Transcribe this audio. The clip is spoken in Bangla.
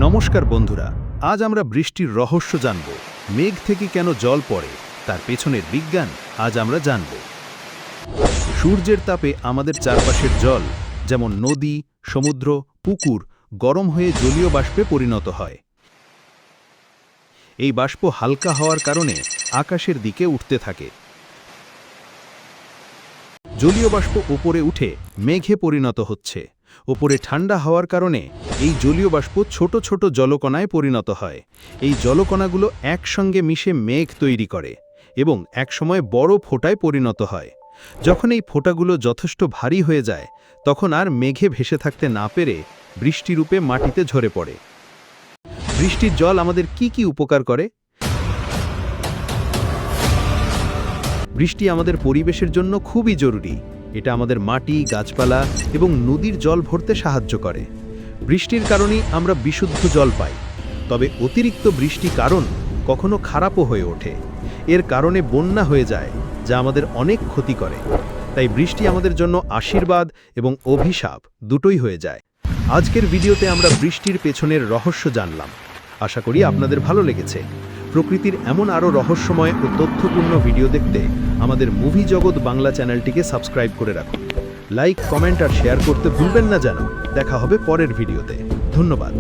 নমস্কার বন্ধুরা, আজ আমরা বৃষ্টির রহস্য জানব। মেঘ থেকে কেন জল পড়ে তার পেছনের বিজ্ঞান আজ আমরা জানব। সূর্যের তাপে আমাদের চারপাশের জল, যেমন নদী, সমুদ্র, পুকুর, গরম হয়ে জলীয় বাষ্পে পরিণত হয়। এই বাষ্প হালকা হওয়ার কারণে আকাশের দিকে উঠতে থাকে। জলীয় বাষ্প উপরে উঠে মেঘে পরিণত হচ্ছে। উপরে ঠান্ডা হওয়ার কারণে এই জলীয় বাষ্প ছোট ছোট জলকণায় পরিণত হয়। এই জলকণাগুলো একসঙ্গে মিশে মেঘ তৈরি করে এবং একসময় বড় ফোঁটায় পরিণত হয়। যখন এই ফোঁটাগুলো যথেষ্ট ভারী হয়ে যায়, তখন আর মেঘে ভেসে থাকতে না পেরে বৃষ্টিরূপে মাটিতে ঝরে পড়ে। বৃষ্টির জল আমাদের কি কি উপকার করে? বৃষ্টি আমাদের পরিবেশের জন্য খুবই জরুরি। এটা আমাদের মাটি, গাছপালা এবং নদীর জল ভরতে সাহায্য করে। বৃষ্টির কারণেই আমরা বিশুদ্ধ জল পাই। তবে অতিরিক্ত বৃষ্টি কারণ কখনো খারাপও হয়ে ওঠে। এর কারণে বন্যা হয়ে যায়, যা আমাদের অনেক ক্ষতি করে। তাই বৃষ্টি আমাদের জন্য আশীর্বাদ এবং অভিশাপ দুটোই হয়ে যায়। আজকের ভিডিওতে আমরা বৃষ্টির পেছনের রহস্য জানলাম। আশা করি আপনাদের ভালো লেগেছে। প্রকৃতির এমন আরও রহস্যময় ও তথ্যপূর্ণ ভিডিও দেখতে আমাদের মুভি জগৎ বাংলা চ্যানেলটিকে সাবস্ক্রাইব করে রাখুন। লাইক, কমেন্ট আর শেয়ার করতে ভুলবেন না যেন। দেখা হবে পরের ভিডিওতে। ধন্যবাদ।